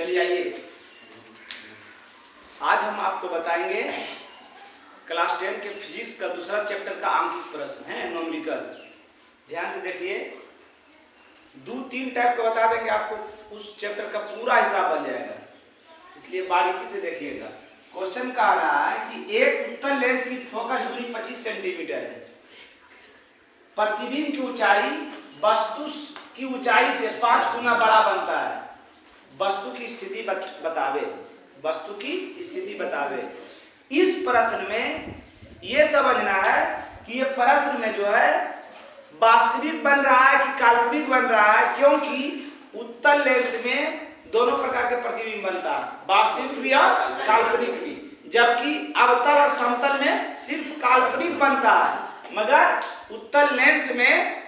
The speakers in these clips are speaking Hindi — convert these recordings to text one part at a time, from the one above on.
चलिए आइए, आज हम आपको बताएंगे क्लास 10 के फिजिक्स का दूसरा चैप्टर का आंकिक प्रश्न है न्यूमेरिकल। ध्यान से देखिए, 2-3 टाइप का बता देंगे आपको, उस चैप्टर का पूरा हिसाब बन जाएगा, इसलिए बारीकी से देखिएगा। क्वेश्चन कह रहा है कि एक उत्तल लेंस की फोकस दूरी 25 सेंटीमीटर है, प्रतिबिंब की ऊंचाई वस्तु की ऊंचाई से 5 गुना बड़ा बनता है, वस्तु की स्थिति बतावे, वस्तु की स्थिति बतावे। इस प्रश्न में ये समझना है कि ये प्रश्न में जो है वास्तविक बन रहा है कि काल्पनिक बन रहा है, क्योंकि उत्तल लेंस में दोनों प्रकार के प्रतिबिंब बनता है, वास्तविक भी और काल्पनिक भी, जबकि अवतल और समतल में सिर्फ काल्पनिक बनता है। मगर उत्तल लेंस में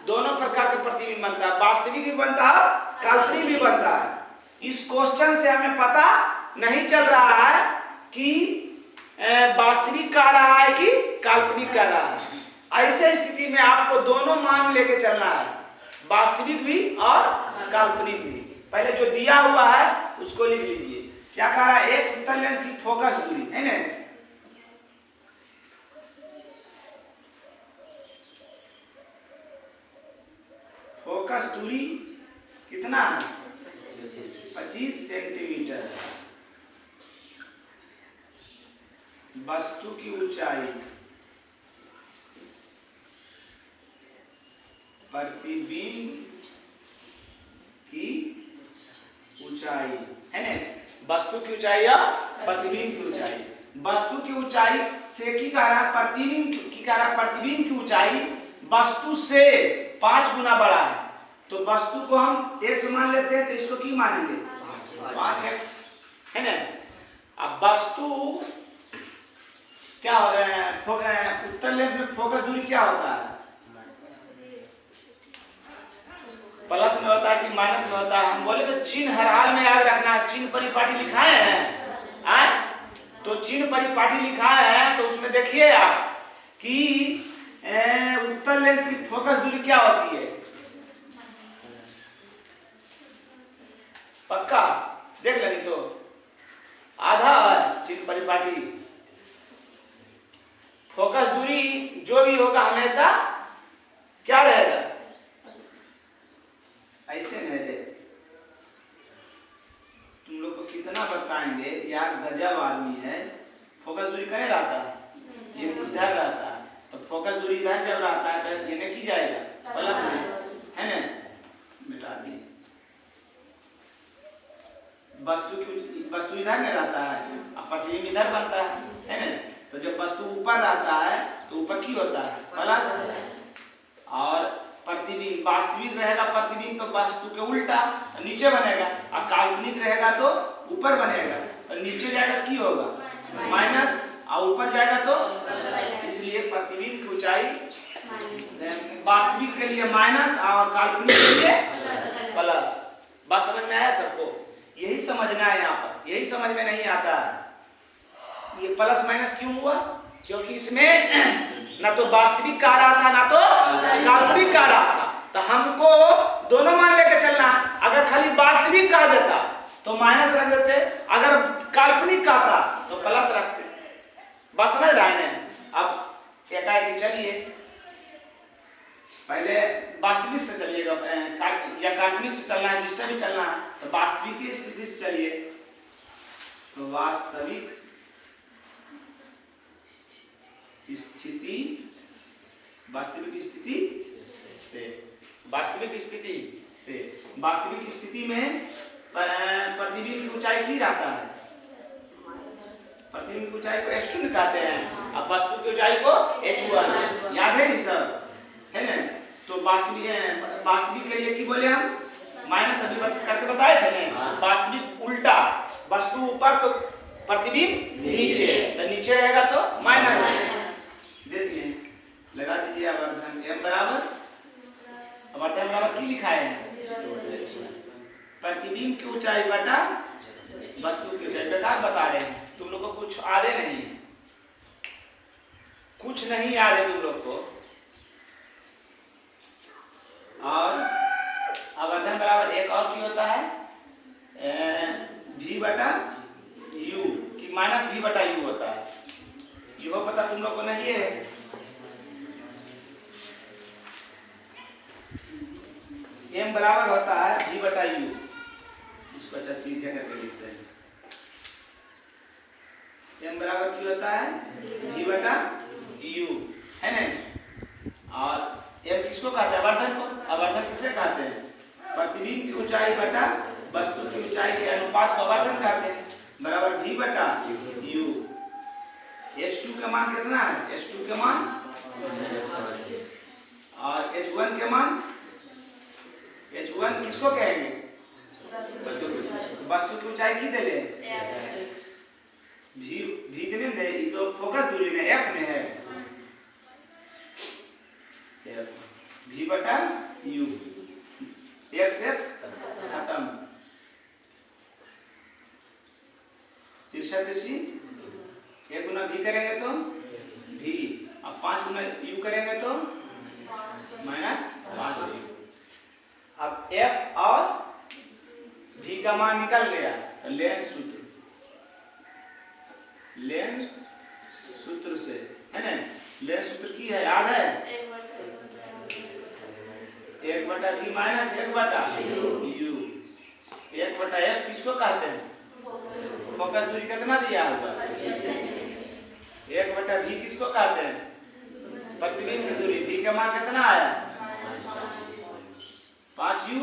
दोनों प्रकार के प्रतिबिंब बनता है, वास्तविक भी बनता है, काल्पनिक भी बनता है। इस क्वेश्चन से हमें पता नहीं चल रहा है कि वास्तविक कह रहा है कि काल्पनिक कह रहा है। ऐसे स्थिति में आपको दोनों मान लेके चलना है, वास्तविक भी और काल्पनिक भी। पहले जो दिया हुआ है उसको लिख लीजिए। क्या कह रहा है? एक उत्तल लेंस की फोकस दूरी है ना, फोकस दूरी कितना है? 25 सेंटीमीटर। वस्तु की ऊंचाई प्रतिबिंब की ऊंचाई है ना, वस्तु की ऊंचाई या प्रतिबिंब की ऊंचाई। वस्तु की ऊंचाई से की कह रहा है, प्रतिबिंब की कह रहा है, प्रतिबिंब की ऊंचाई वस्तु से 5 गुना बड़ा है। तो वस्तु को हम x मान लेते हैं, तो इसको की मानेंगे 5x है ना। अब वस्तु क्या हो रहा है, उत्तल लेंस में फोकस दूरी क्या होता है? प्लस में होता है कि माइनस में होता है? हम बोले तो चिन्ह हर हाल में याद रखना है। चिन्ह परिपाटी लिखाए हैं, तो चिन्ह परिपाटी लिखाए हैं, तो उसमें देखिए आप कि उत्तल लेंस की फोकस दूरी क्या होती है। पक्का देख लेंगे तो आधा है चिन्ह परिपाटी। फोकस दूरी जो भी होगा हमेशा क्या रहेगा? ऐसे नहीं दे, तुम लोग को कितना बताएंगे यार, गजब आदमी है। फोकस दूरी कहाँ रहता है? ये इधर रहता है, तो फोकस दूरी इधर जब रहता है तो ये की जाएगा प्लस में, है ना, मिटा दिए। वस्तु इधर में रहता है और प्रतिबिंब इधर बनता है ना। तो जब वस्तु ऊपर रहता है तो ऊपर की होता है प्लस, और प्रतिबिंब वास्तविक रहेगा प्रतिबिंब तो वस्तु के उल्टा नीचे बनेगा, और काल्पनिक रहेगा तो ऊपर बनेगा। तो नीचे जाएगा की होगा माइनस, और ऊपर जाएगा तो, इसलिए प्रतिबिंब की ऊंचाई वास्तविक के लिए माइनस और काल्पनिक के लिए प्लस। बात समझ में आया सबको? यही समझना है यहाँ पर, यही समझ में नहीं आता है ये प्लस माइनस क्यों हुआ, क्योंकि इसमें ना तो वास्तविक कह रहा था ना तो काल्पनिक कह रहा था। तो हमको दोनों मान लेके चलना है। अगर खाली वास्तविक कह देता तो माइनस रख देते, अगर काल्पनिक कहता तो प्लस रखते। बस समझ रहे हैं? अब एकाएक चलिए, पहले वास्तविक से चलिएगा या काल्पनिक से चलना है, जिससे भी चलना है, तो वास्तविक की स्थिति से चलिए। तो वास्तविक स्थिति, वास्तविक स्थिति से, वास्तविक स्थिति से, वास्तविक स्थिति में प्रतिबिंब की ऊंचाई की रहता है, प्रतिबिंब की ऊंचाई को h2 कहते हैं, अब वस्तु की ऊंचाई को h1। याद है नहीं सब, है ना। तो वास्तविक के लिए की बोले हम माइनस, अभी करके बताए थे ना। वास्तविक उल्टा, वस्तु ऊपर तो प्रतिबिंब नीचे, तो नीचे रहेगा तो माइनस। देखिए लगा दीजिए आवर्धन m बराबर, आवर्धन बराबर की लिखा है? प्रतिबिंब की ऊंचाई बटा वस्तु की ऊंचाई। बेकार बता रहे हैं, तुम लोग को कुछ आदे नहीं, कुछ नहीं याद है तुम लोग को। और आवर्धन बराबर एक और की होता है तुम लोग को नहीं है। m बराबर होता है v बटा u। इसको अच्छा सीधे करके लिखते हैं। m बराबर क्यों होता है v बटा u, है ना। और m किसको कहते हैं, आवर्धन को। आवर्धन किसे कहते हैं, प्रतिबिंब की ऊंचाई बटा वस्तु की ऊंचाई के अनुपात को आवर्धन कहते हैं। बराबर v बटा u। h2 का मान कितना है, h2 के मान और h1 के मान। h1 किसको कहेंगे, वस्तु की ऊंचाई की दे ले v के नहीं दे, ये तो फोकस दूरी में f में है, v बटा u। x खत्म, तिरछा तिरछी 1 गुना v करेंगे तो v, अब 5 गुना u करेंगे तो -5u। अब f और v का मान निकल गया तो लेंस सूत्र से, है ना। लेंस सूत्र की है, याद है, 1 बटा v माइनस 1 बटा u। 1 बटा f किसको कहते हैं, फोकस दूरी कितना दिया होगा, 1 बटा v किसको कहते हैं, प्रतिबिंब की दूरी। v का मान कितना आया, 5u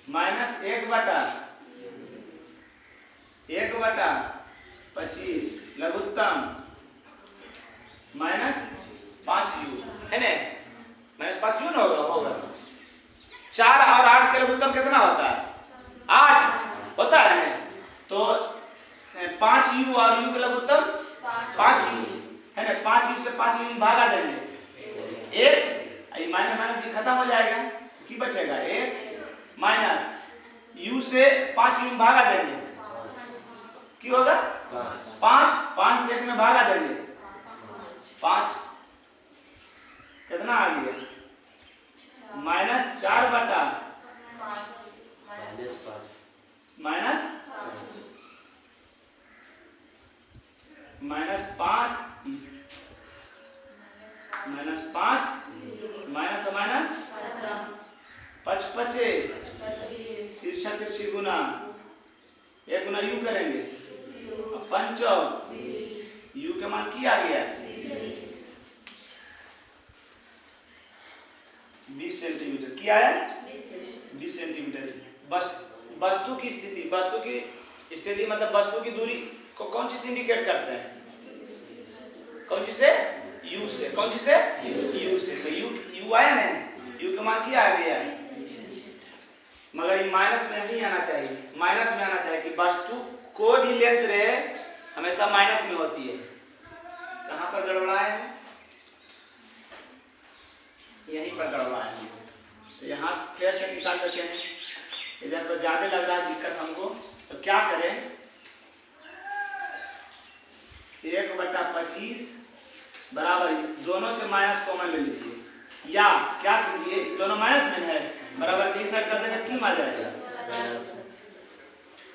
माइनस 1 बटा 25 लघुत्तम माइनस 5u, है ना। -5u ना होगा। 4 और 8 के लघुत्तम कितना होता है, 8 होता है। तो 5u और u का लघुत्तम 5u, है ना। 5u से 5u भागा देंगे 1, माइनस माइनस भी खत्म हो जाएगा, की बचेगा 1 माइनस u से 5u भागा देंगे, की होगा 5 से 1 में भागा देंगे 5, कितना आ गया -4 बटा -5 माइनस 5 तिरछा तिरछी गुना 1 गुना u करेंगे, 5 u के मान की आ गया 20 सेंटीमीटर। क्या है 20 सेंटीमीटर। वस्तु की स्थिति मतलब वस्तु की दूरी को कौन सी इंडिकेट करते हैं, कौन सी से, u से। कौन सी से, u से। तो u आया ना, u का मान क्या आ गया, मगर ये माइनस में नहीं आना चाहिए, माइनस में आना चाहिए कि वस्तु कोई भी लेंस रहे हमेशा माइनस में होती है। कहाँ पर गड़बड़ाए हैं, यहीं पर गड़बड़ाए हैं। तो यहाँ फिर से निकाल देते हैं, इधर तो ज्यादा लग रहा है दिक्कत हमको। तो क्या करें, 1/25 बराबर इस दोनों से माइनस कॉमन ले लीजिए, या क्या कीजिए, दोनों माइनस में है, बराबर की साइड कर देगा, की में आ जाएगा,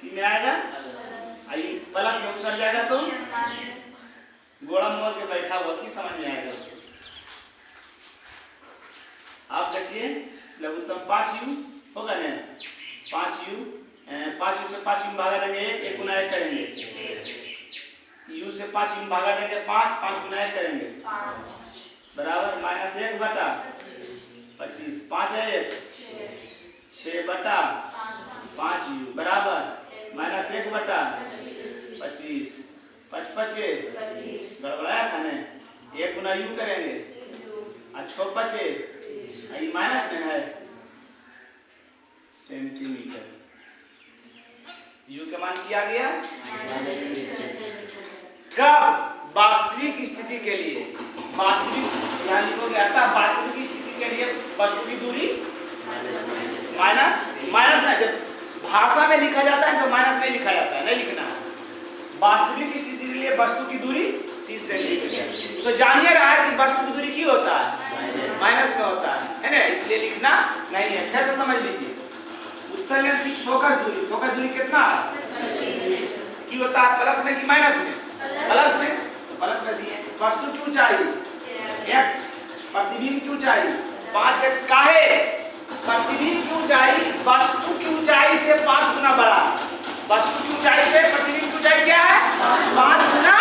की में आएगा, आई प्लस में उतर जाएगा तो गोड़ा मोड़ के बैठा हुआ, की समझ में आएगा उसको। आप देखिए लघुत्तम 5u होगा ना, 5u से 5u भागा देंगे 1 गुना 1 करेंगे, u से 5u भागा देंगे 5 गुना 1 करेंगे, बराबर -1 बटा 25, 5 है 1, 6 बटा 5u बराबर -1 बटा 25, 5 गड़बड़ाया था ना, 1 गुना u करेंगे और 6 बचे, ये माइनस में है सेंटीमीटर। u का मान किया गया कब, वास्तविक स्थिति के लिए, वास्तविक यहाँ लिखोगे आता वास्तविक स्थिति के लिए वस्तु की दूरी माइनस ना, जब भाषा में लिखा जाता है तो माइनस में लिखा जाता है, नहीं लिखना है। वास्तविक स्थिति के लिए वस्तु की दूरी 30 सेंटीमीटर। तो जानिए रहा है कि वस्तु की दूरी की होता है, माइनस में होता है ना, इसलिए लिखना नहीं है। फिर से समझ लीजिए, उत्तल लेंस की फोकस दूरी कितना है, की होता है प्लस में कि माइनस में, प्लस में, तो प्लस में दिए। वस्तु की ऊंचाई x, प्रतिबिंब की ऊंचाई 5x का है। प्रतिबिंब की ऊंचाई वस्तु की ऊंचाई से 5 गुना बड़ा। वस्तु की ऊंचाई से प्रतिबिंब की ऊंचाई क्या है? 5 गुना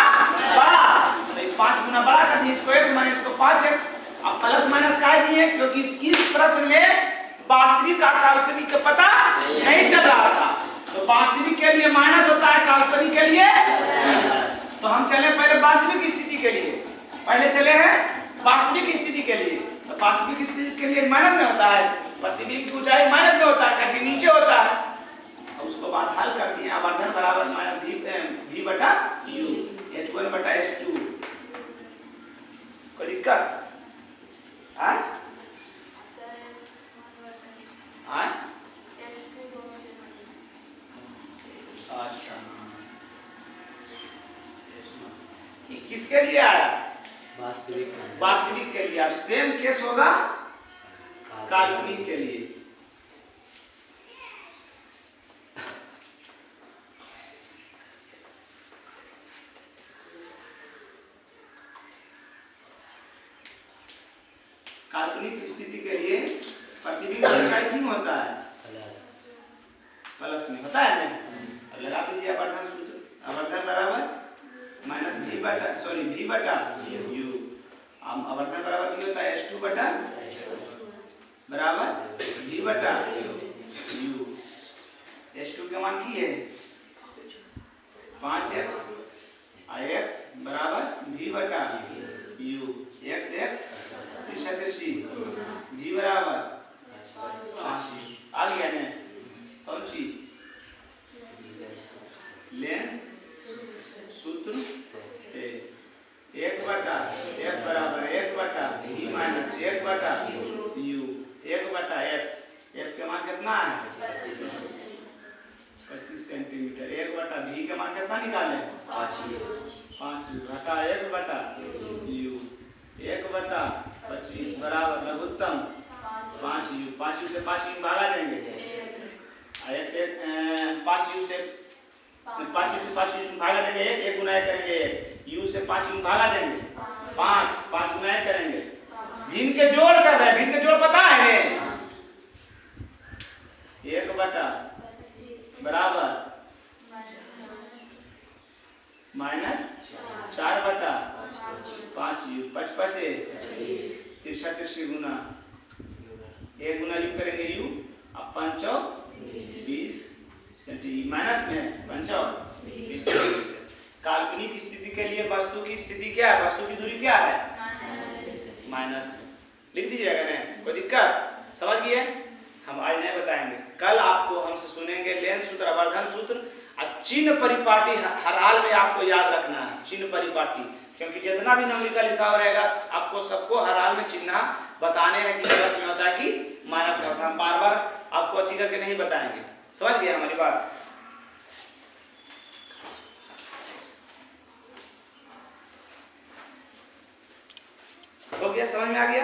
बड़ा। तो 5 गुना बड़ा कर दिए, इसको x माइनस को 5x। अब प्लस माइनस का दिए क्योंकि इस प्रश्न में वास्तविक और काल्पनिक का पता नहीं चल रहा था। तो वास्तविक के लिए माइनस होता है, काल्पनिक के लिए। तो हम चले पहले वास्तविक स्थिति के लिए। पहले चले हैं वास्तविक स्थिति के लिए। तो वास्तविक स्थिति के लिए माइनस में होता है, प्रतिबिंब की ऊंचाई माइनस में होता है, कहीं नीचे होता है। अब उसको बात हल कर दिए। आवर्धन बराबर माइनस v बटा u, h1 बटा h2। कोई दिक्कत? हाँ हाँ अच्छा, ये किसके लिए आया? वास्तविक के लिए। अब सेम केस होगा काल्पनिक के लिए। काल्पनिक स्थिति के लिए प्रतिबिंब की ऊंचाई क्यों होता है? प्लस में होता है ना। अब लगा दीजिए आवर्धन सूत्र। आवर्धन बराबर माइनस v बटा u। आवर्धन बराबर क्या होता है? h2 बटा बराबर v बटा u। h2 का मान की है 5x, x बराबर v बटा u। x त्रिशतृषि v बराबर 5। आ गया ना? कौन चीज? लेंस सूत्र से 1 बटा f बराबर 1 बटा v माइनस 1 बटा u। 1 बटा f के मान कितना है? 25 सेंटीमीटर। 1 बटा v के मान कितना निकाले? 5 घटा 1 बटा u। 1 बटा 25 बराबर लघुत्तम 5u। 5u से 5u भागा देंगे। ऐसे 5u से 5u भागा देंगे, 1 गुना करेंगे, u से 5u भागा देंगे 5 गुना करेंगे। भिन्न के जोड़ कर रहे हैं, भिन्न के जोड़ पता है ने? 1 बटा बराबर माइनस 4 बटा 5u। 5 तिरछा गुना 1 गुना u करेंगे u। अब 5 20 सेंटीमीटर माइनस में 5 20। काल्पनिक स्थिति के लिए वस्तु की स्थिति क्या है? वस्तु की दूरी क्या है? माइनस में। लिख दीजिएगा ना, कोई दिक्कत? समझ गए? हम आज नहीं बताएंगे, कल आपको हमसे सुनेंगे लेंस सूत्र, आवर्धन सूत्र और चिन्ह परिपाटी। हर हाल में आपको याद रखना है चिन्ह परिपाटी, क्योंकि जितना भी नंबरिकल हिसाब रहेगा आपको सबको हर हाल में चिन्ह बताने हैं कि प्लस में होता है कि माइनस में होता है। हम बार बार आपको अच्छी करके नहीं बताएंगे। समझ गए हमारी बात? हो गया? समझ में आ गया?